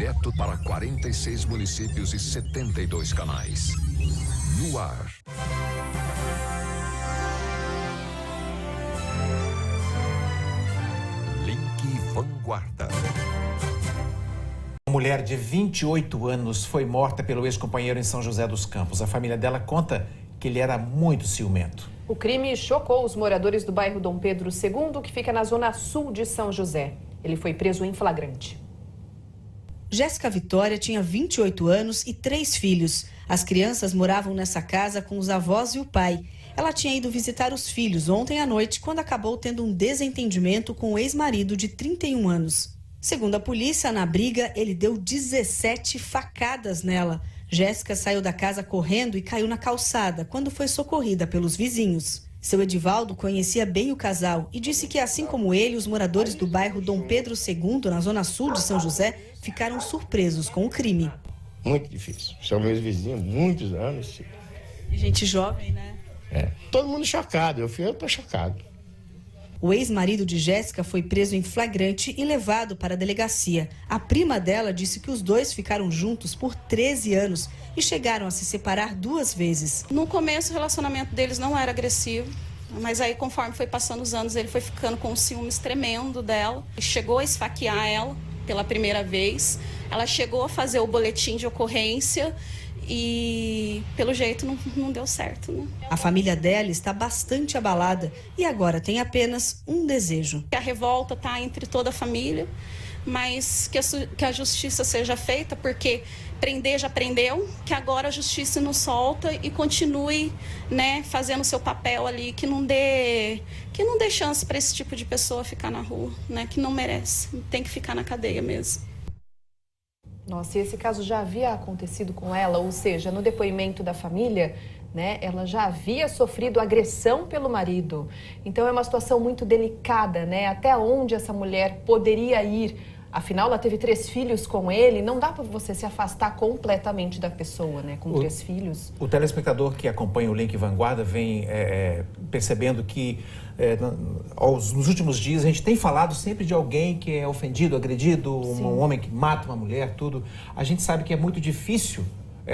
direto para 46 municípios e 72 canais. No ar. Link Vanguarda. Uma mulher de 28 anos foi morta pelo ex-companheiro em São José dos Campos. A família dela conta que ele era muito ciumento. O crime chocou os moradores do bairro Dom Pedro II, que fica na zona sul de São José. Ele foi preso em flagrante. Jéssica Vitória tinha 28 anos e 3 filhos. As crianças moravam nessa casa com os avós e o pai. Ela tinha ido visitar os filhos ontem à noite, quando acabou tendo um desentendimento com o ex-marido de 31 anos. Segundo a polícia, na briga, ele deu 17 facadas nela. Jéssica saiu da casa correndo e caiu na calçada, quando foi socorrida pelos vizinhos. Seu Edivaldo conhecia bem o casal e disse que, assim como ele, os moradores do bairro Dom Pedro II, na zona sul de São José, ficaram surpresos com o crime. Muito difícil. São meus vizinhos, muitos anos. E gente jovem, né? Todo mundo chocado. Eu tô chocado. O ex-marido de Jéssica foi preso em flagrante e levado para a delegacia. A prima dela disse que os dois ficaram juntos por 13 anos e chegaram a se separar 2 vezes. No começo, o relacionamento deles não era agressivo, mas aí, conforme foi passando os anos, ele foi ficando com um ciúmes tremendo dela. Chegou a esfaquear ela pela primeira vez. Ela chegou a fazer o boletim de ocorrência e, pelo jeito, não deu certo, né? A família dela está bastante abalada e agora tem apenas um desejo. A revolta está entre toda a família, mas que a justiça seja feita, porque prender já prendeu, que agora a justiça não solta e continue, né, fazendo o seu papel ali, que não dê chance para esse tipo de pessoa ficar na rua, né, que não merece, tem que ficar na cadeia mesmo. Nossa, e esse caso já havia acontecido com ela, ou seja, no depoimento da família, né, ela já havia sofrido agressão pelo marido. Então é uma situação muito delicada, né? Até onde essa mulher poderia ir? Afinal, ela teve 3 filhos com ele, não dá para você se afastar completamente da pessoa, né? Com 3 filhos. O telespectador que acompanha o Link Vanguarda vem percebendo que nos últimos dias a gente tem falado sempre de alguém que é ofendido, agredido, um homem que mata uma mulher, tudo. A gente sabe que é muito difícil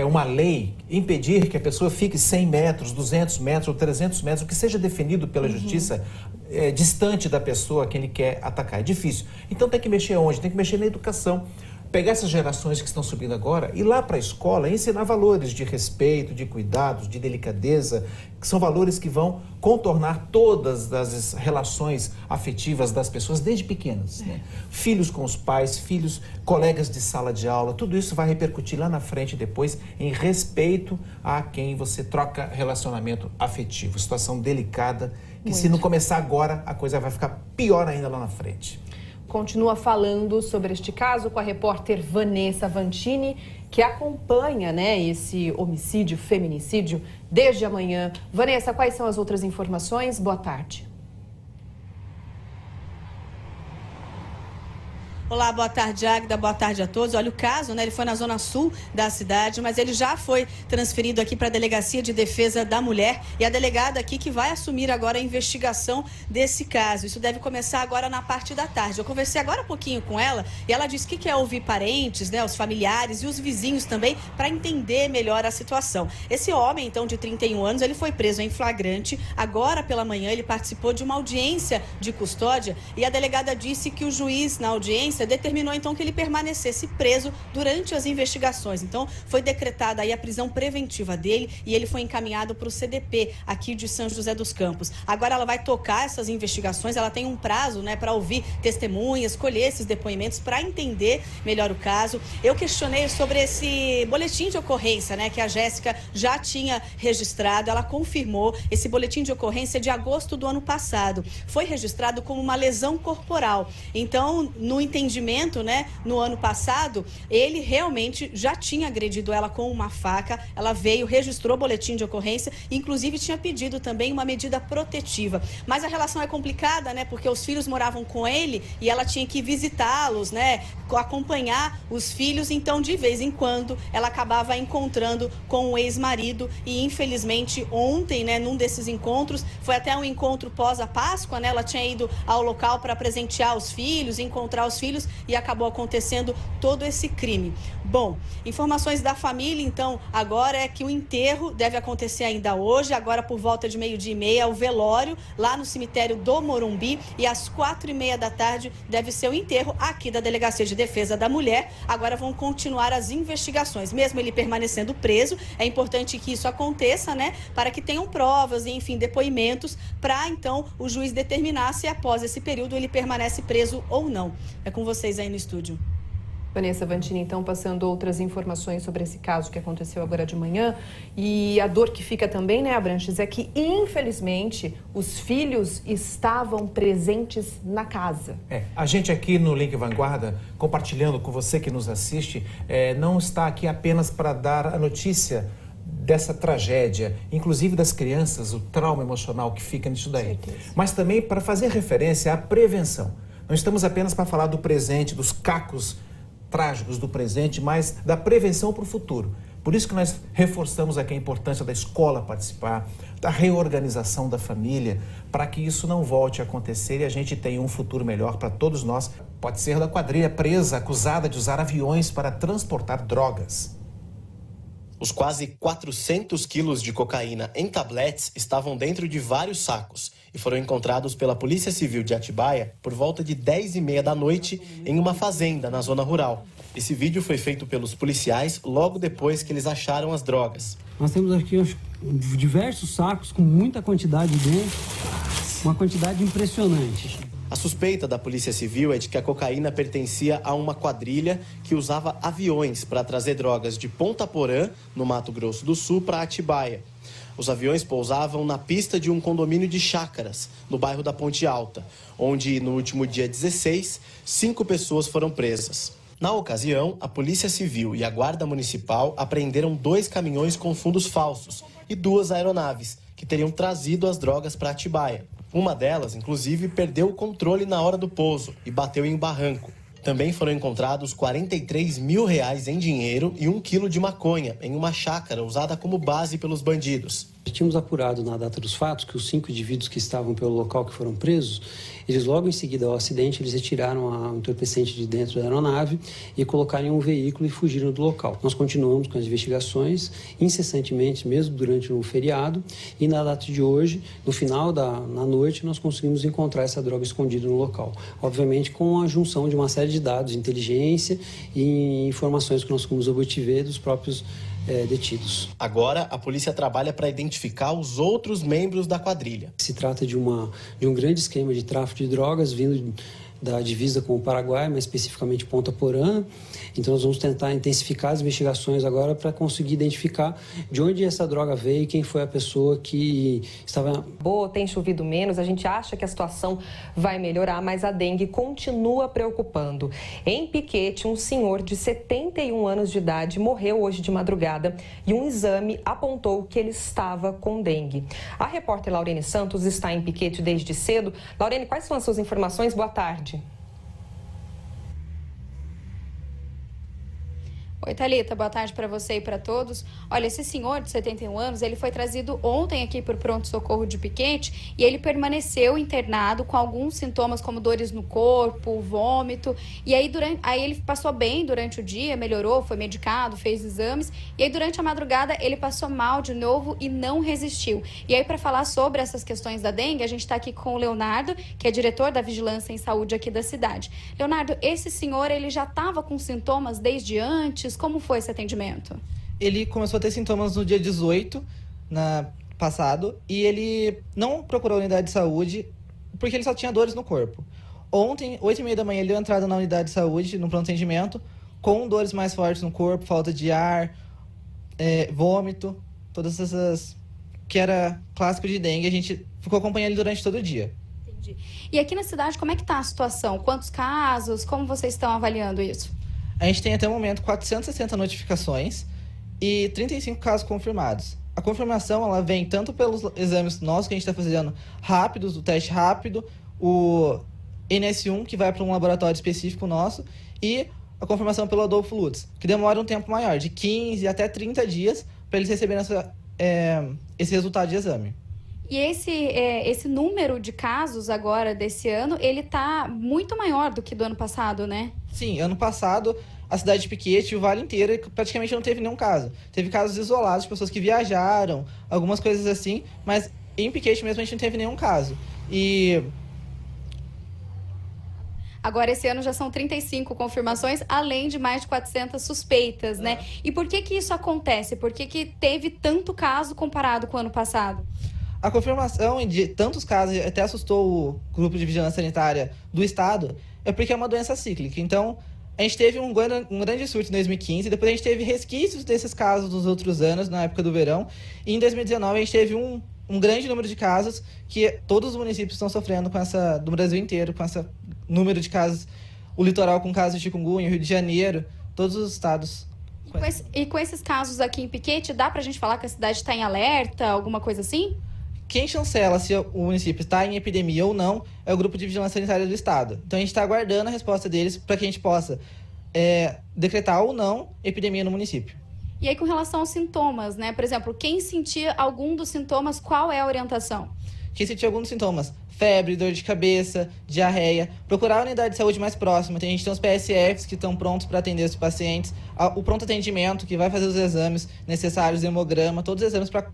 uma lei impedir que a pessoa fique 100 metros, 200 metros ou 300 metros, o que seja definido pela justiça, distante da pessoa a quem ele quer atacar. É difícil. Então tem que mexer onde? Tem que mexer na educação. Pegar essas gerações que estão subindo agora, ir lá para a escola e ensinar valores de respeito, de cuidados, de delicadeza, que são valores que vão contornar todas as relações afetivas das pessoas desde pequenas, né? Filhos com os pais, filhos, colegas de sala de aula, tudo isso vai repercutir lá na frente depois em respeito a quem você troca relacionamento afetivo. Situação delicada, que se não começar agora, a coisa vai ficar pior ainda lá na frente. Continua falando sobre este caso com a repórter Vanessa Vantini, que acompanha, né, esse homicídio, feminicídio, desde amanhã. Vanessa, quais são as outras informações? Boa tarde. Olá, boa tarde, Águida, boa tarde a todos. Olha, o caso, né, ele foi na zona sul da cidade, mas ele já foi transferido aqui para a Delegacia de Defesa da Mulher e a delegada aqui que vai assumir agora a investigação desse caso. Isso deve começar agora na parte da tarde. Eu conversei agora há pouquinho com ela e ela disse que quer ouvir parentes, né, os familiares e os vizinhos também para entender melhor a situação. Esse homem, então, de 31 anos, ele foi preso em flagrante. Agora pela manhã ele participou de uma audiência de custódia e a delegada disse que o juiz na audiência determinou então que ele permanecesse preso durante as investigações. Então foi decretada aí a prisão preventiva dele e ele foi encaminhado para o CDP aqui de São José dos Campos. Agora ela vai tocar essas investigações, ela tem um prazo, né, para ouvir testemunhas, colher esses depoimentos para entender melhor o caso. Eu questionei sobre esse boletim de ocorrência, né, que a Jéssica já tinha registrado. Ela confirmou esse boletim de ocorrência de agosto do ano passado. Foi registrado como uma lesão corporal. Então, no entendimento, né, no ano passado, ele realmente já tinha agredido ela com uma faca. Ela veio, registrou o boletim de ocorrência, inclusive tinha pedido também uma medida protetiva. Mas a relação é complicada, né, porque os filhos moravam com ele e ela tinha que visitá-los, né, acompanhar os filhos. Então, de vez em quando, ela acabava encontrando com o ex-marido e, infelizmente, ontem, né, num desses encontros, foi até um encontro pós a Páscoa, né, ela tinha ido ao local para presentear os filhos, encontrar os filhos filhos e acabou acontecendo todo esse crime. Bom, informações da família, então, agora é que o enterro deve acontecer ainda hoje, agora por volta de 12h30, o velório lá no cemitério do Morumbi, e às 4h30 da tarde deve ser o enterro aqui da Delegacia de Defesa da Mulher. Agora vão continuar as investigações, mesmo ele permanecendo preso, é importante que isso aconteça, né, para que tenham provas e, enfim, depoimentos, para então o juiz determinar se após esse período ele permanece preso ou não. É com vocês aí no estúdio. Vanessa Vantini, então, passando outras informações sobre esse caso que aconteceu agora de manhã. E a dor que fica também, né, Abranches, é que, infelizmente, os filhos estavam presentes na casa. A gente aqui no Link Vanguarda, compartilhando com você que nos assiste, não está aqui apenas para dar a notícia dessa tragédia, inclusive das crianças, o trauma emocional que fica nisso daí, mas também para fazer referência à prevenção. Não estamos apenas para falar do presente, dos cacos trágicos do presente, mas da prevenção para o futuro. Por isso que nós reforçamos aqui a importância da escola participar, da reorganização da família, para que isso não volte a acontecer e a gente tenha um futuro melhor para todos nós. Pode ser da quadrilha presa, acusada de usar aviões para transportar drogas. Os quase 400 quilos de cocaína em tabletes estavam dentro de vários sacos e foram encontrados pela Polícia Civil de Atibaia por volta de 10h30 da noite em uma fazenda na zona rural. Esse vídeo foi feito pelos policiais logo depois que eles acharam as drogas. Nós temos aqui diversos sacos com muita quantidade dentro, uma quantidade impressionante. A suspeita da Polícia Civil é de que a cocaína pertencia a uma quadrilha que usava aviões para trazer drogas de Ponta Porã, no Mato Grosso do Sul, para Atibaia. Os aviões pousavam na pista de um condomínio de chácaras, no bairro da Ponte Alta, onde, no último dia 16, 5 pessoas foram presas. Na ocasião, a Polícia Civil e a Guarda Municipal apreenderam 2 caminhões com fundos falsos e 2 aeronaves, que teriam trazido as drogas para Atibaia. Uma delas, inclusive, perdeu o controle na hora do pouso e bateu em um barranco. Também foram encontrados R$43 mil em dinheiro e 1 quilo de maconha em uma chácara usada como base pelos bandidos. Tínhamos apurado na data dos fatos que os 5 indivíduos que estavam pelo local que foram presos, eles logo em seguida ao acidente, eles retiraram o entorpecente de dentro da aeronave e colocaram em um veículo e fugiram do local. Nós continuamos com as investigações incessantemente, mesmo durante o feriado, e na data de hoje, no final na noite, nós conseguimos encontrar essa droga escondida no local. Obviamente com a junção de uma série de dados de inteligência e informações que nós conseguimos obter dos próprios detidos. Agora, a polícia trabalha para identificar os outros membros da quadrilha. Se trata de um grande esquema de tráfico de drogas vindo da divisa com o Paraguai, mais especificamente Ponta Porã. Então nós vamos tentar intensificar as investigações agora para conseguir identificar de onde essa droga veio e quem foi a pessoa que estava... Boa, tem chovido menos, a gente acha que a situação vai melhorar, mas a dengue continua preocupando. Em Piquete, um senhor de 71 anos de idade morreu hoje de madrugada e um exame apontou que ele estava com dengue. A repórter Laurene Santos está em Piquete desde cedo. Laurene, quais são as suas informações? Boa tarde. Oi, Thalita, boa tarde para você e para todos. Olha, esse senhor de 71 anos, ele foi trazido ontem aqui por pronto-socorro de Piquete e ele permaneceu internado com alguns sintomas como dores no corpo, vômito. E aí, ele passou bem durante o dia, melhorou, foi medicado, fez exames. E aí, durante a madrugada, ele passou mal de novo e não resistiu. E aí, para falar sobre essas questões da dengue, a gente está aqui com o Leonardo, que é diretor da Vigilância em Saúde aqui da cidade. Leonardo, esse senhor, ele já estava com sintomas desde antes? Como foi esse atendimento? Ele começou a ter sintomas no dia 18, passado, e ele não procurou a unidade de saúde porque ele só tinha dores no corpo. Ontem, 8h30 da manhã, ele deu entrada na unidade de saúde, no pronto atendimento, com dores mais fortes no corpo, falta de ar, vômito, todas essas que era clássico de dengue. A gente ficou acompanhando ele durante todo o dia. Entendi. E aqui na cidade, como é que está a situação? Quantos casos? Como vocês estão avaliando isso? A gente tem até o momento 460 notificações e 35 casos confirmados. A confirmação ela vem tanto pelos exames nossos que a gente está fazendo rápidos, o teste rápido, o NS1, que vai para um laboratório específico nosso, e a confirmação pelo Adolfo Lutz, que demora um tempo maior, de 15 até 30 dias, para eles receberem esse resultado de exame. E esse número de casos agora desse ano, ele está muito maior do que do ano passado, né? Sim, ano passado a cidade de Piquete, o Vale inteiro, praticamente não teve nenhum caso. Teve casos isolados de pessoas que viajaram, algumas coisas assim, mas em Piquete mesmo a gente não teve nenhum caso. E agora, esse ano já são 35 confirmações, além de mais de 400 suspeitas, né? E por que isso acontece? Por que teve tanto caso comparado com o ano passado? A confirmação de tantos casos até assustou o grupo de vigilância sanitária do estado, é porque é uma doença cíclica. Então, a gente teve um grande surto em 2015, depois a gente teve resquícios desses casos nos outros anos, na época do verão, e em 2019 a gente teve um grande número de casos que todos os municípios estão sofrendo do Brasil inteiro, com esse número de casos, o litoral com casos de chikungunya, Rio de Janeiro, todos os estados. E com esses casos aqui em Piquete, dá pra gente falar que a cidade está em alerta, alguma coisa assim? Quem chancela se o município está em epidemia ou não é o grupo de vigilância sanitária do estado. Então a gente está aguardando a resposta deles para que a gente possa decretar ou não epidemia no município. E aí, com relação aos sintomas, né? Por exemplo, quem sentir algum dos sintomas, qual é a orientação? Quem sentir algum dos sintomas, febre, dor de cabeça, diarreia, procurar a unidade de saúde mais próxima. A gente tem os PSFs que estão prontos para atender os pacientes, o pronto atendimento que vai fazer os exames necessários, hemograma, todos os exames para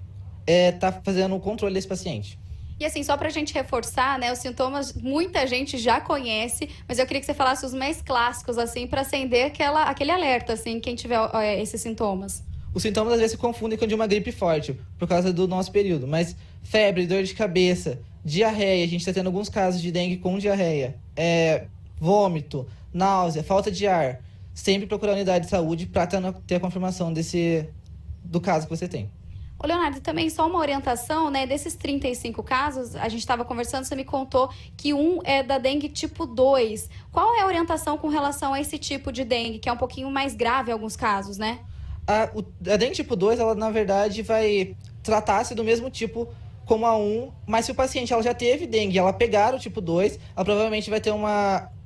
tá fazendo o controle desse paciente. E assim, só pra gente reforçar, né, os sintomas muita gente já conhece, mas eu queria que você falasse os mais clássicos, assim, para acender aquele alerta, assim, quem tiver esses sintomas. Os sintomas às vezes se confundem com de uma gripe forte, por causa do nosso período, mas febre, dor de cabeça, diarreia, a gente está tendo alguns casos de dengue com diarreia, vômito, náusea, falta de ar, sempre procurar a unidade de saúde para ter a confirmação do caso que você tem. Ô, Leonardo, também só uma orientação, né? Desses 35 casos, a gente estava conversando, você me contou que um é da dengue tipo 2. Qual é a orientação com relação a esse tipo de dengue, que é um pouquinho mais grave em alguns casos, né? A dengue tipo 2, ela na verdade vai tratar-se do mesmo tipo como a 1, mas se o paciente ela já teve dengue e ela pegar o tipo 2, ela provavelmente vai ter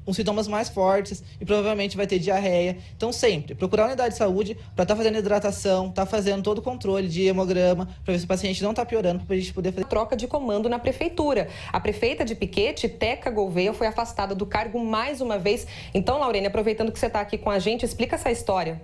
uns sintomas mais fortes e provavelmente vai ter diarreia. Então, sempre procurar a unidade de saúde para estar fazendo hidratação, estar fazendo todo o controle de hemograma, para ver se o paciente não está piorando, para a gente poder fazer troca de comando na prefeitura. A prefeita de Piquete, Teca Gouveia, foi afastada do cargo mais uma vez. Então, Laurene, aproveitando que você está aqui com a gente, explica essa história.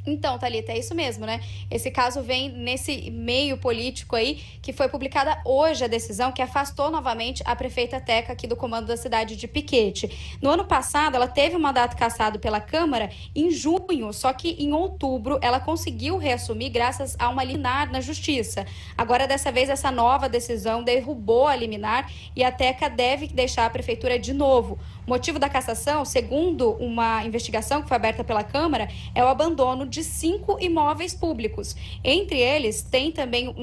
Então, Thalita, é isso mesmo, né? Esse caso vem nesse meio político aí, que foi publicada hoje a decisão que afastou novamente a prefeita Teca aqui do comando da cidade de Piquete. No ano passado, ela teve um mandato cassado pela Câmara em junho, só que em outubro ela conseguiu reassumir graças a uma liminar na Justiça. Agora, dessa vez, essa nova decisão derrubou a liminar e a Teca deve deixar a prefeitura de novo. O motivo da cassação, segundo uma investigação que foi aberta pela Câmara, é o abandono de 5 imóveis públicos. Entre eles, tem também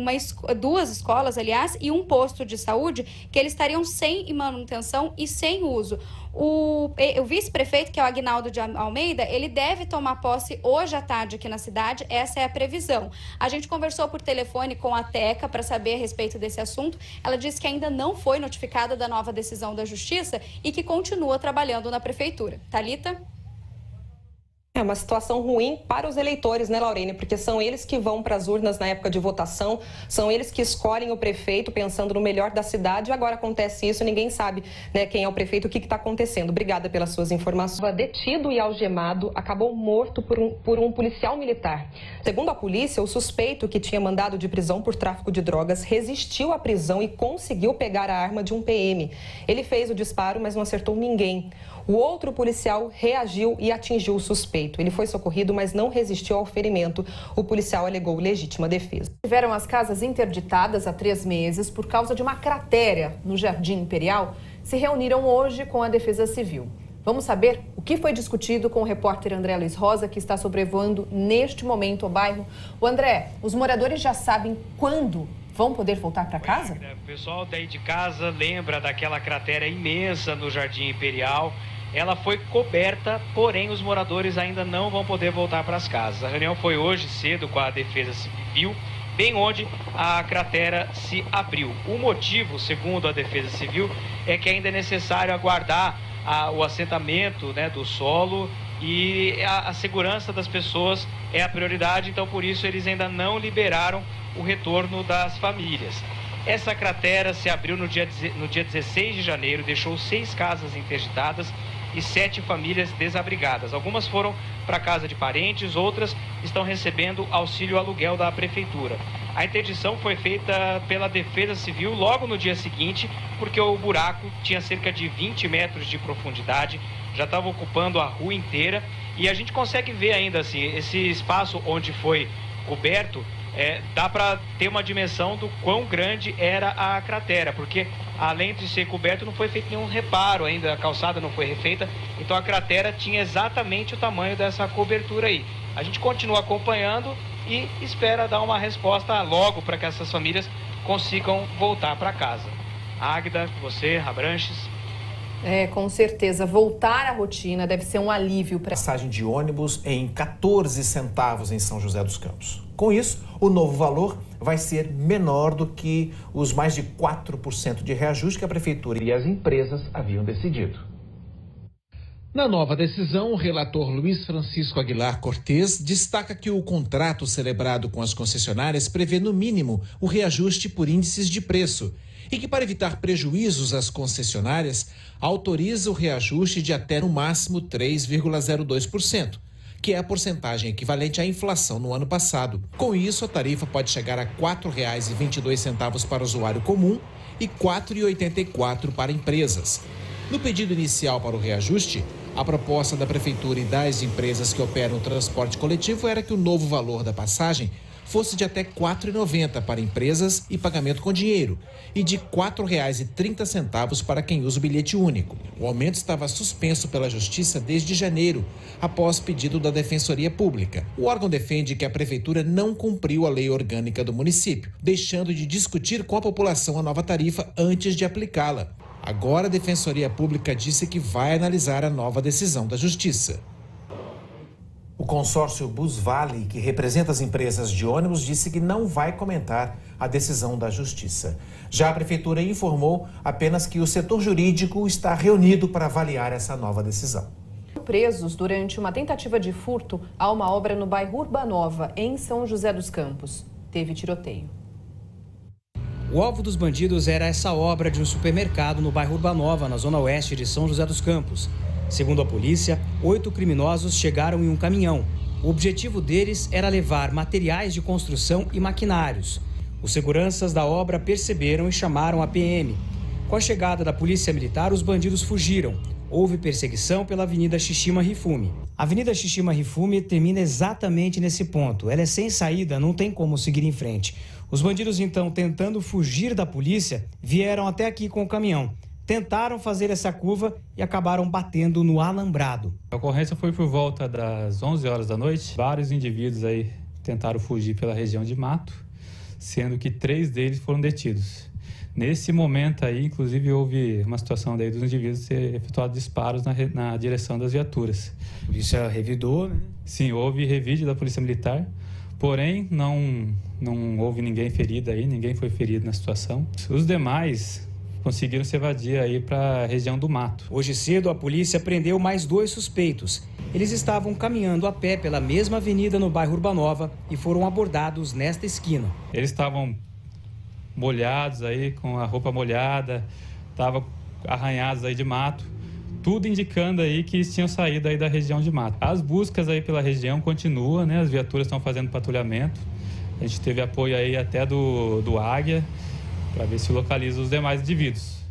2 escolas, aliás, e um posto de saúde que eles estariam sem manutenção e sem uso. O vice-prefeito, que é o Aguinaldo de Almeida, ele deve tomar posse hoje à tarde aqui na cidade, essa é a previsão. A gente conversou por telefone com a Teca para saber a respeito desse assunto. Ela disse que ainda não foi notificada da nova decisão da Justiça e que continua trabalhando na prefeitura. Thalita? É uma situação ruim para os eleitores, né, Laurene? Porque são eles que vão para as urnas na época de votação, são eles que escolhem o prefeito pensando no melhor da cidade. E agora acontece isso, ninguém sabe, né, quem é o prefeito, o que está acontecendo. Obrigada pelas suas informações. Detido e algemado, acabou morto por um policial militar. Segundo a polícia, o suspeito, que tinha mandado de prisão por tráfico de drogas, resistiu à prisão e conseguiu pegar a arma de um PM. Ele fez o disparo, mas não acertou ninguém. O outro policial reagiu e atingiu o suspeito. Ele foi socorrido, mas não resistiu ao ferimento. O policial alegou legítima defesa. Tiveram as casas interditadas há 3 meses por causa de uma cratera no Jardim Imperial. Se reuniram hoje com a Defesa Civil. Vamos saber o que foi discutido com o repórter André Luiz Rosa, que está sobrevoando neste momento o bairro. O André, os moradores já sabem quando vão poder voltar para casa? O pessoal daí de casa lembra daquela cratera imensa no Jardim Imperial. Ela foi coberta, porém os moradores ainda não vão poder voltar para as casas. A reunião foi hoje cedo com a Defesa Civil, bem onde a cratera se abriu. O motivo, segundo a Defesa Civil, é que ainda é necessário aguardar o assentamento, né, do solo e a segurança das pessoas é a prioridade, então por isso eles ainda não liberaram o retorno das famílias. Essa cratera se abriu no dia 16 de janeiro, deixou 6 casas interditadas e 7 famílias desabrigadas. Algumas foram para casa de parentes, outras estão recebendo auxílio aluguel da prefeitura. A interdição foi feita pela Defesa Civil logo no dia seguinte, porque o buraco tinha cerca de 20 metros de profundidade, já estava ocupando a rua inteira e a gente consegue ver ainda assim, esse espaço onde foi coberto, dá para ter uma dimensão do quão grande era a cratera, porque além de ser coberto não foi feito nenhum reparo ainda, a calçada não foi refeita, então a cratera tinha exatamente o tamanho dessa cobertura aí. A gente continua acompanhando e espera dar uma resposta logo para que essas famílias consigam voltar para casa. Águida, você, Abranches. Com certeza. Voltar à rotina deve ser um alívio para... Passagem de ônibus em 14 centavos em São José dos Campos. Com isso, o novo valor vai ser menor do que os mais de 4% de reajuste que a Prefeitura e as empresas haviam decidido. Na nova decisão, o relator Luiz Francisco Aguilar Cortes destaca que o contrato celebrado com as concessionárias prevê, no mínimo, o reajuste por índices de preço e que, para evitar prejuízos às concessionárias, autoriza o reajuste de até, no máximo, 3,02%, que é a porcentagem equivalente à inflação no ano passado. Com isso, a tarifa pode chegar a R$ 4,22 para o usuário comum e R$ 4,84 para empresas. No pedido inicial para o reajuste, a proposta da Prefeitura e das empresas que operam o transporte coletivo era que o novo valor da passagem fosse de até R$ 4,90 para empresas e pagamento com dinheiro e de R$ 4,30 para quem usa o bilhete único. O aumento estava suspenso pela Justiça desde janeiro, após pedido da Defensoria Pública. O órgão defende que a Prefeitura não cumpriu a lei orgânica do município, deixando de discutir com a população a nova tarifa antes de aplicá-la. Agora a Defensoria Pública disse que vai analisar a nova decisão da Justiça. O consórcio Busvale, que representa as empresas de ônibus, disse que não vai comentar a decisão da Justiça. Já a Prefeitura informou apenas que o setor jurídico está reunido para avaliar essa nova decisão. Presos durante uma tentativa de furto a uma obra no bairro Urbanova, em São José dos Campos. Teve tiroteio. O alvo dos bandidos era essa obra de um supermercado no bairro Urbanova, na zona oeste de São José dos Campos. Segundo a polícia, 8 criminosos chegaram em um caminhão. O objetivo deles era levar materiais de construção e maquinários. Os seguranças da obra perceberam e chamaram a PM. Com a chegada da polícia militar, os bandidos fugiram. Houve perseguição pela Avenida Shishima Rifumi. A Avenida Shishima Rifumi termina exatamente nesse ponto. Ela é sem saída, não tem como seguir em frente. Os bandidos, então, tentando fugir da polícia, vieram até aqui com o caminhão. Tentaram fazer essa curva e acabaram batendo no alambrado. A ocorrência foi por volta das 11 horas da noite. Vários indivíduos aí tentaram fugir pela região de mato, sendo que 3 deles foram detidos. Nesse momento aí, inclusive, houve uma situação daí dos indivíduos ter efetuado disparos na direção das viaturas. A polícia revidou, né? Sim, houve revide da Polícia Militar, porém não houve ninguém ferido aí, ninguém foi ferido na situação. Os demais conseguiram se evadir aí para a região do mato. Hoje cedo, a polícia prendeu mais 2 suspeitos. Eles estavam caminhando a pé pela mesma avenida no bairro Urbanova e foram abordados nesta esquina. Eles estavam molhados aí, com a roupa molhada, estavam arranhados aí de mato, tudo indicando aí que eles tinham saído aí da região de mato. As buscas aí pela região continuam, né? As viaturas estão fazendo patrulhamento. A gente teve apoio aí até do Águia, para ver se localiza os demais indivíduos.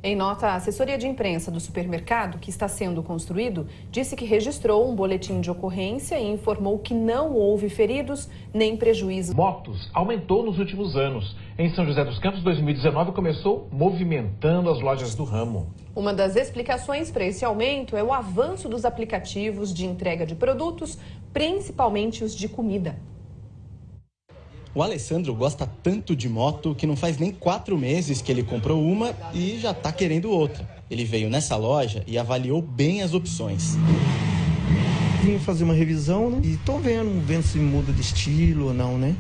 Em nota, a assessoria de imprensa do supermercado, que está sendo construído, disse que registrou um boletim de ocorrência e informou que não houve feridos nem prejuízos. Motos aumentou nos últimos anos. Em São José dos Campos, 2019 começou movimentando as lojas do ramo. Uma das explicações para esse aumento é o avanço dos aplicativos de entrega de produtos, principalmente os de comida. O Alessandro gosta tanto de moto que não faz nem 4 meses que ele comprou uma e já está querendo outra. Ele veio nessa loja e avaliou bem as opções. Vim fazer uma revisão, né? E tô vendo se muda de estilo ou não, né?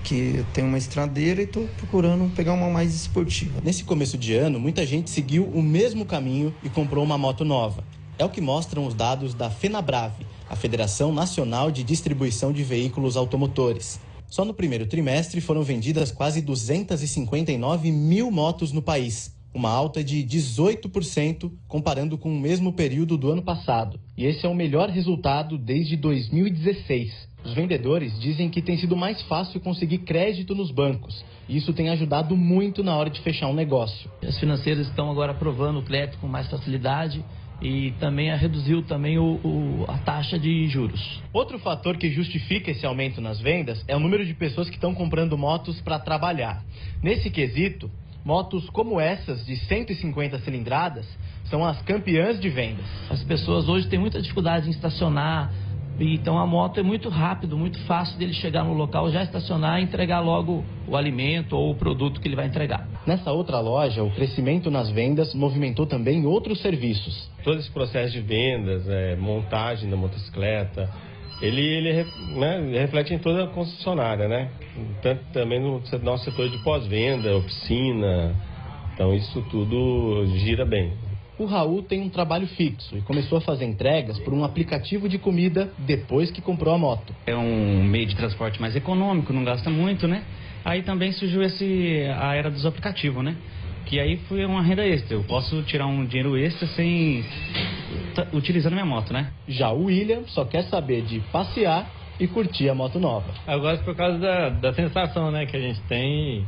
Que eu tenho uma estradeira e tô procurando pegar uma mais esportiva. Nesse começo de ano, muita gente seguiu o mesmo caminho e comprou uma moto nova. É o que mostram os dados da FenaBrave, a Federação Nacional de Distribuição de Veículos Automotores. Só no primeiro trimestre foram vendidas quase 259 mil motos no país, uma alta de 18% comparando com o mesmo período do ano passado. E esse é o melhor resultado desde 2016. Os vendedores dizem que tem sido mais fácil conseguir crédito nos bancos. E isso tem ajudado muito na hora de fechar um negócio. As financeiras estão agora aprovando o crédito com mais facilidade e também reduziu também a taxa de juros. Outro fator que justifica esse aumento nas vendas é o número de pessoas que estão comprando motos para trabalhar. Nesse quesito, motos como essas de 150 cilindradas são as campeãs de vendas. As pessoas hoje têm muita dificuldade em estacionar, então a moto é muito rápido, muito fácil dele chegar no local, já estacionar e entregar logo o alimento ou o produto que ele vai entregar. Nessa outra loja, o crescimento nas vendas movimentou também outros serviços. Todo esse processo de vendas, montagem da motocicleta, ele reflete em toda a concessionária, né? Tanto também no nosso setor de pós-venda, oficina, então isso tudo gira bem. O Raul tem um trabalho fixo e começou a fazer entregas por um aplicativo de comida depois que comprou a moto. É um meio de transporte mais econômico, não gasta muito, né? Aí também surgiu a era dos aplicativos, né? Que aí foi uma renda extra. Eu posso tirar um dinheiro extra utilizando minha moto, né? Já o William só quer saber de passear e curtir a moto nova. Eu gosto por causa da sensação, né, que a gente tem.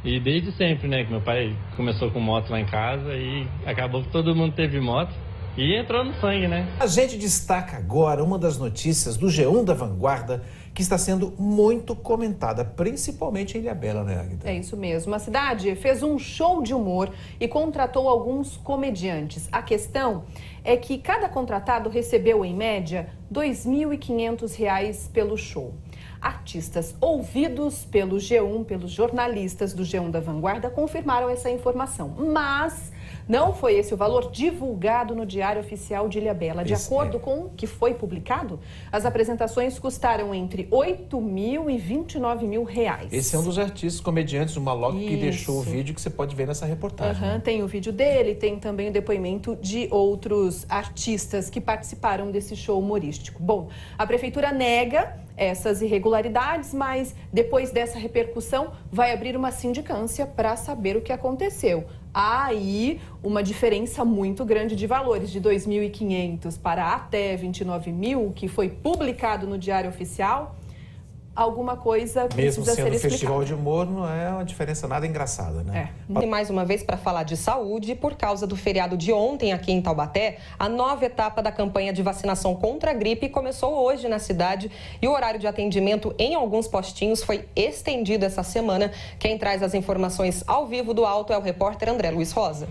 E desde sempre, né, que meu pai começou com moto lá em casa e acabou que todo mundo teve moto e entrou no sangue, né? A gente destaca agora uma das notícias do G1 da Vanguarda que está sendo muito comentada, principalmente em Ilhabela, né, Aguida? É isso mesmo. A cidade fez um show de humor e contratou alguns comediantes. A questão é que cada contratado recebeu, em média, R$ 2.500 pelo show. Artistas ouvidos pelo G1, pelos jornalistas do G1 da Vanguarda, confirmaram essa informação. Mas não foi esse o valor divulgado no Diário Oficial de Ilhabela. De acordo com o que foi publicado, as apresentações custaram entre R$ 8.000 e R$ 29.000. Esse é um dos artistas comediantes, o Maloc, que deixou o vídeo que você pode ver nessa reportagem. Né? Tem o vídeo dele, tem também o depoimento de outros artistas que participaram desse show humorístico. Bom, a prefeitura nega essas irregularidades, mas depois dessa repercussão vai abrir uma sindicância para saber o que aconteceu. Há aí uma diferença muito grande de valores, de 2.500 para até 29.000, que foi publicado no Diário Oficial. Alguma coisa precisa ser explicada. Mesmo sendo festival de humor, não é uma diferença nada engraçada, né? E mais uma vez para falar de saúde, por causa do feriado de ontem aqui em Taubaté, a nova etapa da campanha de vacinação contra a gripe começou hoje na cidade e o horário de atendimento em alguns postinhos foi estendido essa semana. Quem traz as informações ao vivo do Alto é o repórter André Luiz Rosa.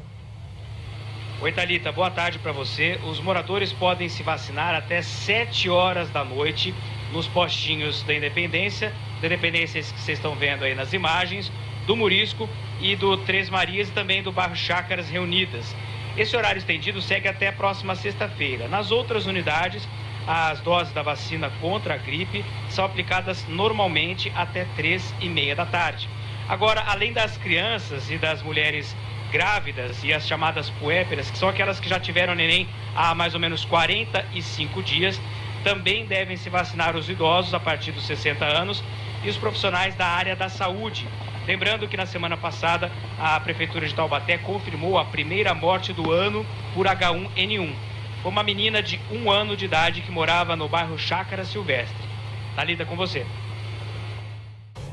Oi, Thalita, boa tarde para você. Os moradores podem se vacinar até 7 horas da noite nos postinhos da Independência esses que vocês estão vendo aí nas imagens, do Murisco e do Três Marias e também do bairro Chácaras Reunidas. Esse horário estendido segue até a próxima sexta-feira. Nas outras unidades, as doses da vacina contra a gripe são aplicadas normalmente até 3h30 da tarde. Agora, além das crianças e das mulheres grávidas e as chamadas puérperas, que são aquelas que já tiveram neném há mais ou menos 45 dias, também devem se vacinar os idosos a partir dos 60 anos e os profissionais da área da saúde. Lembrando que na semana passada a Prefeitura de Taubaté confirmou a primeira morte do ano por H1N1. Foi uma menina de 1 ano de idade que morava no bairro Chácara Silvestre. Thalita, com você.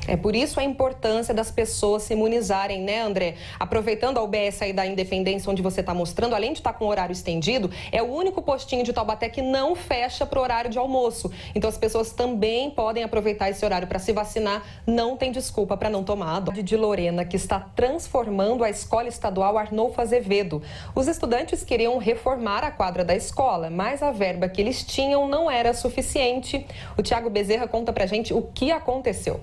É por isso a importância das pessoas se imunizarem, né, André? Aproveitando a UBS aí da Independência, onde você está mostrando, além de estar com o horário estendido, é o único postinho de Taubaté que não fecha para o horário de almoço. Então as pessoas também podem aproveitar esse horário para se vacinar. Não tem desculpa para não tomar a dose. De Lorena, que está transformando a Escola Estadual Arnolfo Azevedo. Os estudantes queriam reformar a quadra da escola, mas a verba que eles tinham não era suficiente. O Thiago Bezerra conta pra gente o que aconteceu.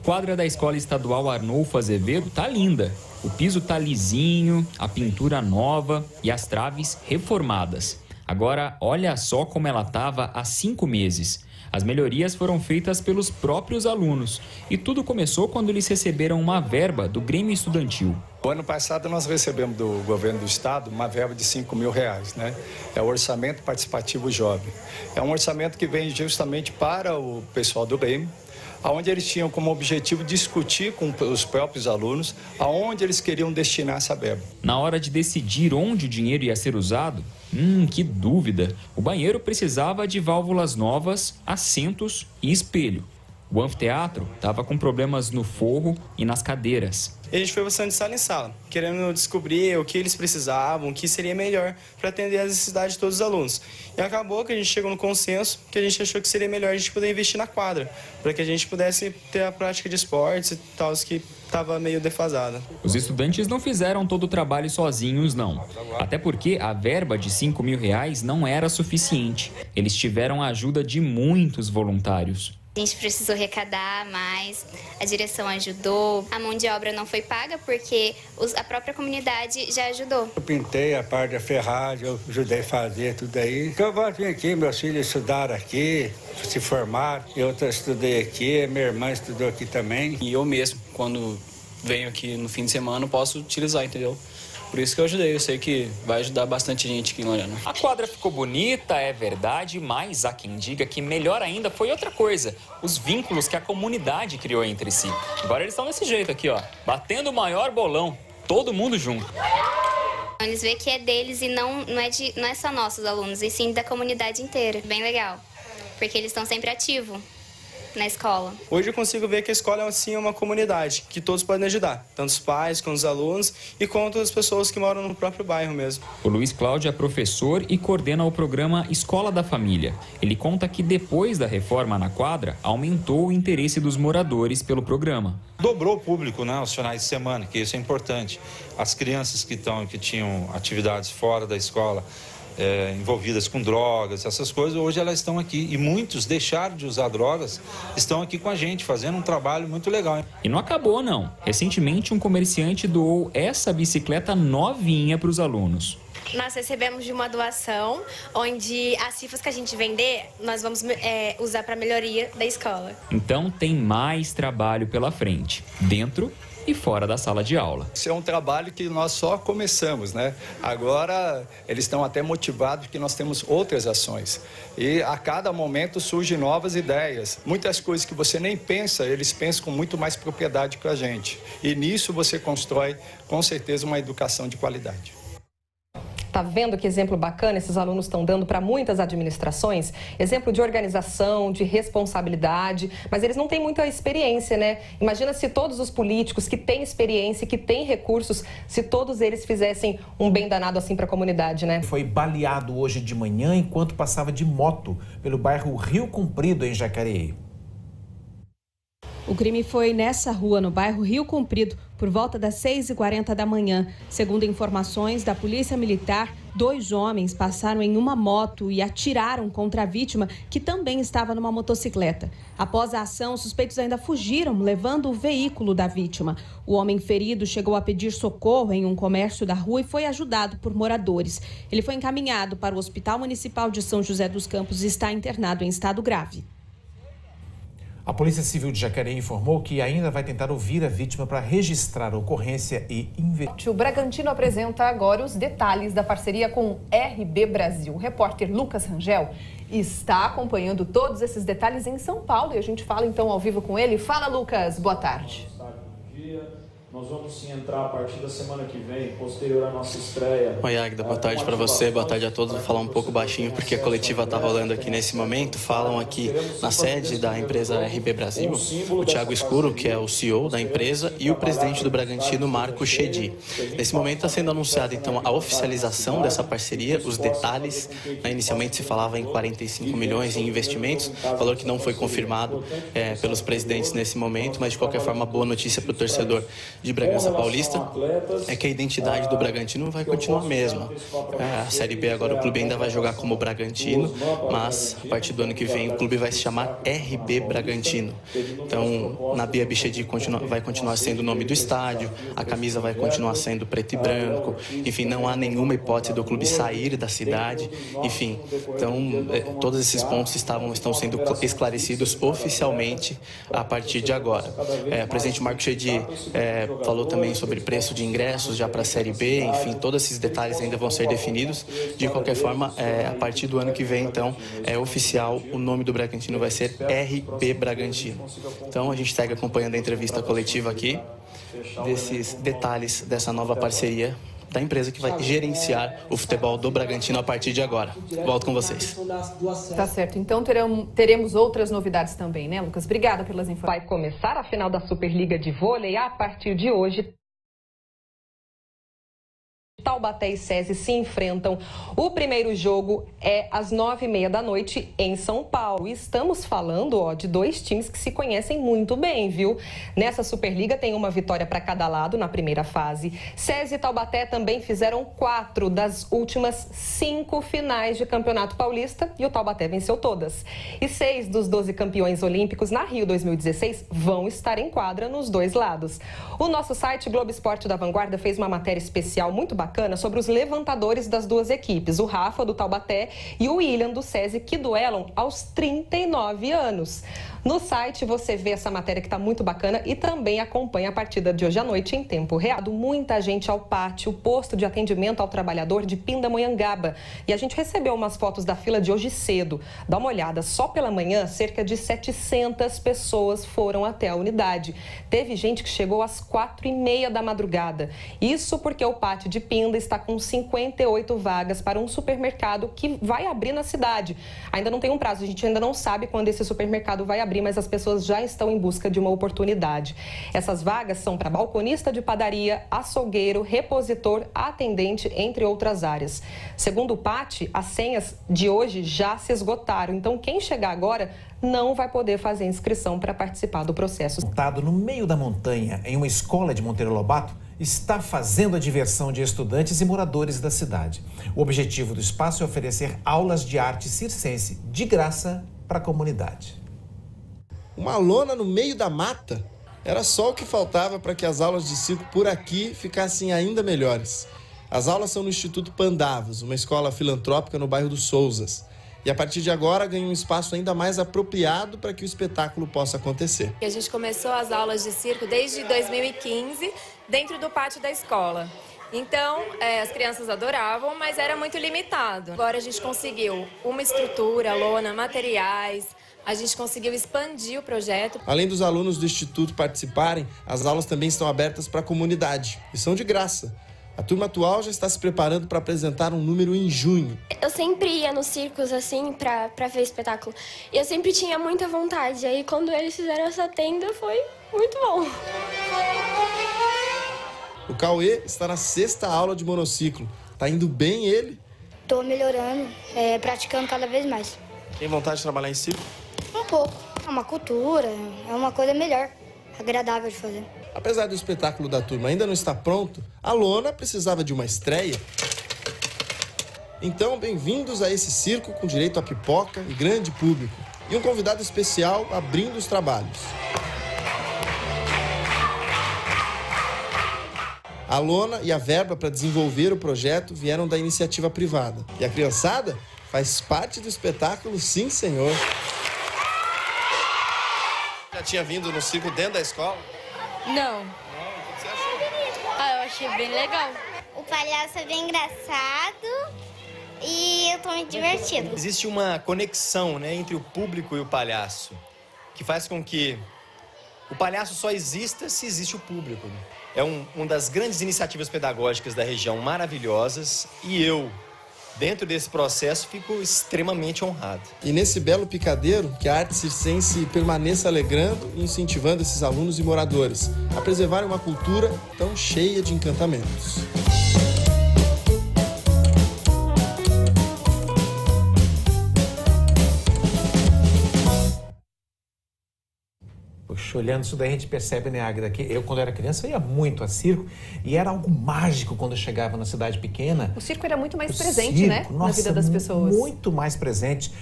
A quadra da Escola Estadual Arnolfo Azevedo tá linda. O piso tá lisinho, a pintura nova e as traves reformadas. Agora, olha só como ela tava há 5 meses. As melhorias foram feitas pelos próprios alunos e tudo começou quando eles receberam uma verba do Grêmio Estudantil. O ano passado nós recebemos do governo do estado uma verba de R$5.000, né? É o Orçamento Participativo Jovem. É um orçamento que vem justamente para o pessoal do Grêmio, onde eles tinham como objetivo discutir com os próprios alunos aonde eles queriam destinar essa verba. Na hora de decidir onde o dinheiro ia ser usado, que dúvida! O banheiro precisava de válvulas novas, assentos e espelho. O anfiteatro estava com problemas no forro e nas cadeiras. A gente foi passando de sala em sala, querendo descobrir o que eles precisavam, o que seria melhor para atender as necessidades de todos os alunos. E acabou que a gente chegou no consenso que a gente achou que seria melhor a gente poder investir na quadra, para que a gente pudesse ter a prática de esportes e tal, que estava meio defasada. Os estudantes não fizeram todo o trabalho sozinhos, não. Até porque a verba de R$5.000 não era suficiente. Eles tiveram a ajuda de muitos voluntários. A gente precisou arrecadar mais, a direção ajudou, a mão de obra não foi paga porque a própria comunidade já ajudou. Eu pintei a parte da ferragem, eu ajudei a fazer tudo aí. Eu vou vir aqui, meus filhos estudaram aqui, se formaram, eu estudei aqui, minha irmã estudou aqui também. E eu mesmo, quando venho aqui no fim de semana, eu posso utilizar, entendeu? Por isso que eu ajudei, eu sei que vai ajudar bastante gente aqui em Lorena. A quadra ficou bonita, é verdade, mas há quem diga que melhor ainda foi outra coisa, os vínculos que a comunidade criou entre si. Agora eles estão desse jeito aqui, ó, batendo o maior bolão, todo mundo junto. Eles veem que é deles e não é só nossos alunos, e sim da comunidade inteira. Bem legal, porque eles estão sempre ativos na escola. Hoje eu consigo ver que a escola é uma comunidade, que todos podem ajudar, tanto os pais, quanto os alunos e quanto as pessoas que moram no próprio bairro mesmo. O Luiz Cláudio é professor e coordena o programa Escola da Família. Ele conta que depois da reforma na quadra, aumentou o interesse dos moradores pelo programa. Dobrou o público, né, aos finais de semana, que isso é importante. As crianças que tinham atividades fora da escola, envolvidas com drogas, essas coisas, hoje elas estão aqui e muitos deixaram de usar drogas, estão aqui com a gente, fazendo um trabalho muito legal. E não acabou, não. Recentemente, um comerciante doou essa bicicleta novinha para os alunos. Nós recebemos de uma doação, onde as cifras que a gente vender, nós vamos usar para a melhoria da escola. Então, tem mais trabalho pela frente, dentro e fora da sala de aula. Isso é um trabalho que nós só começamos, né? Agora eles estão até motivados que nós temos outras ações. E a cada momento surgem novas ideias. Muitas coisas que você nem pensa, eles pensam com muito mais propriedade que a gente. E nisso você constrói, com certeza, uma educação de qualidade. Tá vendo que exemplo bacana esses alunos estão dando para muitas administrações? Exemplo de organização, de responsabilidade, mas eles não têm muita experiência, né? Imagina se todos os políticos que têm experiência, que têm recursos, se todos eles fizessem um bem danado assim para a comunidade, né? Foi baleado hoje de manhã enquanto passava de moto pelo bairro Rio Comprido, em Jacareí. O crime foi nessa rua, no bairro Rio Comprido, por volta das 6h40 da manhã. Segundo informações da Polícia Militar, 2 homens passaram em uma moto e atiraram contra a vítima, que também estava numa motocicleta. Após a ação, os suspeitos ainda fugiram, levando o veículo da vítima. O homem ferido chegou a pedir socorro em um comércio da rua e foi ajudado por moradores. Ele foi encaminhado para o Hospital Municipal de São José dos Campos e está internado em estado grave. A Polícia Civil de Jacareí informou que ainda vai tentar ouvir a vítima para registrar a ocorrência e investigar. O Bragantino apresenta agora os detalhes da parceria com o RB Brasil. O repórter Lucas Rangel está acompanhando todos esses detalhes em São Paulo e a gente fala então ao vivo com ele. Fala, Lucas, boa tarde. Nós vamos sim entrar a partir da semana que vem, posterior à nossa estreia. Oi, Agda, boa tarde para você, boa tarde a todos. Vou falar um pouco baixinho porque a coletiva está rolando aqui nesse momento. Falam aqui na sede da empresa RB Brasil, o Thiago Escuro, que é o CEO da empresa, e o presidente do Bragantino, Marco Chedi. Nesse momento está sendo anunciada então a oficialização dessa parceria, os detalhes. Inicialmente se falava em 45 milhões em investimentos, valor que não foi confirmado pelos presidentes nesse momento, mas de qualquer forma, boa notícia para o torcedor de Bragança Paulista é que a identidade do Bragantino vai continuar a mesma. A Série B agora o clube ainda vai jogar como Bragantino, mas a partir do ano que vem o clube vai se chamar RB Bragantino. Então, na Bia Bichedi vai continuar sendo o nome do estádio, a camisa vai continuar sendo preto e branco, enfim, não há nenhuma hipótese do clube sair da cidade, enfim. Então, todos esses pontos estão sendo esclarecidos oficialmente a partir de agora. O presidente Marco Chedi falou também sobre preço de ingressos já para a Série B, enfim, todos esses detalhes ainda vão ser definidos. De qualquer forma, a partir do ano que vem, então, é oficial, o nome do Bragantino vai ser RB Bragantino. Então, a gente segue acompanhando a entrevista coletiva aqui, desses detalhes dessa nova parceria da empresa que vai gerenciar o futebol do Bragantino a partir de agora. Volto com vocês. Tá certo. Então teremos outras novidades também, né, Lucas? Obrigada pelas informações. Vai começar a final da Superliga de Vôlei a partir de hoje. Taubaté e SESI se enfrentam. O primeiro jogo é às 9h30 da noite em São Paulo. E estamos falando de dois times que se conhecem muito bem, viu? Nessa Superliga tem uma vitória para cada lado na primeira fase. SESI e Taubaté também fizeram 4 das últimas 5 finais de Campeonato Paulista e o Taubaté venceu todas. E 6 dos 12 campeões olímpicos na Rio 2016 vão estar em quadra nos dois lados. O nosso site Globo Esporte da Vanguarda fez uma matéria especial muito bacana sobre os levantadores das duas equipes, o Rafa do Taubaté e o William do SESI, que duelam aos 39 anos. No site você vê essa matéria que está muito bacana e também acompanha a partida de hoje à noite em tempo real. Muita gente ao pátio, o posto de atendimento ao trabalhador de Pindamonhangaba. E a gente recebeu umas fotos da fila de hoje cedo. Dá uma olhada, só pela manhã, cerca de 700 pessoas foram até a unidade. Teve gente que chegou às 4h30 da madrugada. Isso porque o pátio de Pinda está com 58 vagas para um supermercado que vai abrir na cidade. Ainda não tem um prazo, a gente ainda não sabe quando esse supermercado vai abrir, mas as pessoas já estão em busca de uma oportunidade. Essas vagas são para balconista de padaria, açougueiro, repositor, atendente, entre outras áreas. Segundo o PAT, as senhas de hoje já se esgotaram, então quem chegar agora não vai poder fazer inscrição para participar do processo. Montado no meio da montanha, em uma escola de Monteiro Lobato, está fazendo a diversão de estudantes e moradores da cidade. O objetivo do espaço é oferecer aulas de arte circense de graça para a comunidade. Uma lona no meio da mata? Era só o que faltava para que as aulas de circo por aqui ficassem ainda melhores. As aulas são no Instituto Pandavos, uma escola filantrópica no bairro dos Souzas. E a partir de agora ganha um espaço ainda mais apropriado para que o espetáculo possa acontecer. A gente começou as aulas de circo desde 2015, dentro do pátio da escola. Então, as crianças adoravam, mas era muito limitado. Agora a gente conseguiu uma estrutura, lona, materiais. A gente conseguiu expandir o projeto. Além dos alunos do Instituto participarem, as aulas também estão abertas para a comunidade e são de graça. A turma atual já está se preparando para apresentar um número em junho. Eu sempre ia nos circos, assim, para ver espetáculo. E eu sempre tinha muita vontade. Aí, quando eles fizeram essa tenda, foi muito bom. O Cauê está na 6ª aula de monociclo. Tá indo bem ele? Tô melhorando, praticando cada vez mais. Tem vontade de trabalhar em circo? Um pouco. É uma cultura, é uma coisa melhor, agradável de fazer. Apesar do espetáculo da turma ainda não estar pronto, a lona precisava de uma estreia. Então, bem-vindos a esse circo com direito a pipoca e grande público. E um convidado especial abrindo os trabalhos. A lona e a verba para desenvolver o projeto vieram da iniciativa privada. E a criançada faz parte do espetáculo, sim, senhor. Já tinha vindo no circo dentro da escola? Não. O que você achou? Eu achei bem legal. O palhaço é bem engraçado e eu tô me divertindo. Existe uma conexão, né, entre o público e o palhaço, que faz com que o palhaço só exista se existe o público. É uma das grandes iniciativas pedagógicas da região, maravilhosas, e eu, dentro desse processo, fico extremamente honrado. E nesse belo picadeiro, que a arte circense permaneça alegrando e incentivando esses alunos e moradores a preservarem uma cultura tão cheia de encantamentos. gente olhando isso daí, a gente percebe, né, Águida, que eu, quando era criança, eu ia muito a circo e era algo mágico quando eu chegava na cidade pequena. O circo era muito mais presente, né, na vida das pessoas. Muito mais presente.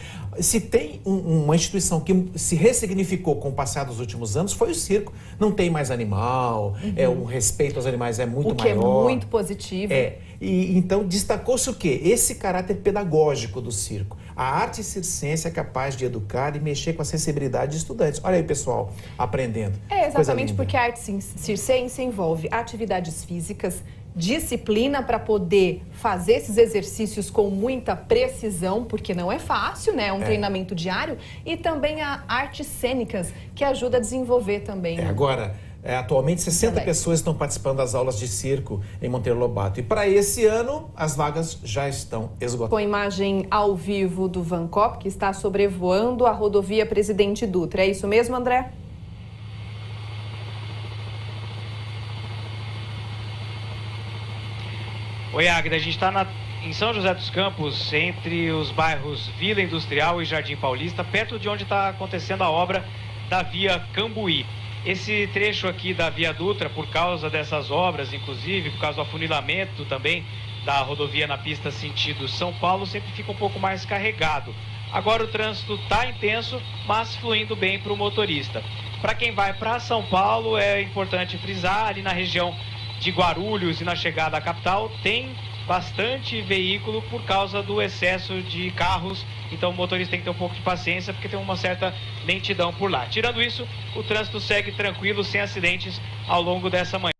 Se tem uma instituição que se ressignificou com o passar dos últimos anos, foi o circo. Não tem mais animal, o respeito aos animais é muito maior. O que é muito positivo. E então destacou-se o quê? Esse caráter pedagógico do circo. A arte circense é capaz de educar e mexer com a sensibilidade de estudantes. Olha aí, pessoal, aprendendo. Exatamente, porque a arte circense envolve atividades físicas, disciplina para poder fazer esses exercícios com muita precisão, porque não é fácil, né? É um treinamento diário. E também a artes cênicas, que ajuda a desenvolver também. Atualmente, 60 pessoas estão participando das aulas de circo em Monteiro Lobato. E para esse ano, as vagas já estão esgotadas. Com a imagem ao vivo do Vancop, que está sobrevoando a rodovia Presidente Dutra. É isso mesmo, André? Oi, Águida, a gente está em São José dos Campos, entre os bairros Vila Industrial e Jardim Paulista, perto de onde está acontecendo a obra da Via Cambuí. Esse trecho aqui da Via Dutra, por causa dessas obras, inclusive, por causa do afunilamento também da rodovia na pista sentido São Paulo, sempre fica um pouco mais carregado. Agora o trânsito está intenso, mas fluindo bem para o motorista. Para quem vai para São Paulo, é importante frisar, ali na região de Guarulhos e na chegada à capital, tem bastante veículo por causa do excesso de carros, então o motorista tem que ter um pouco de paciência porque tem uma certa lentidão por lá. Tirando isso, o trânsito segue tranquilo, sem acidentes ao longo dessa manhã.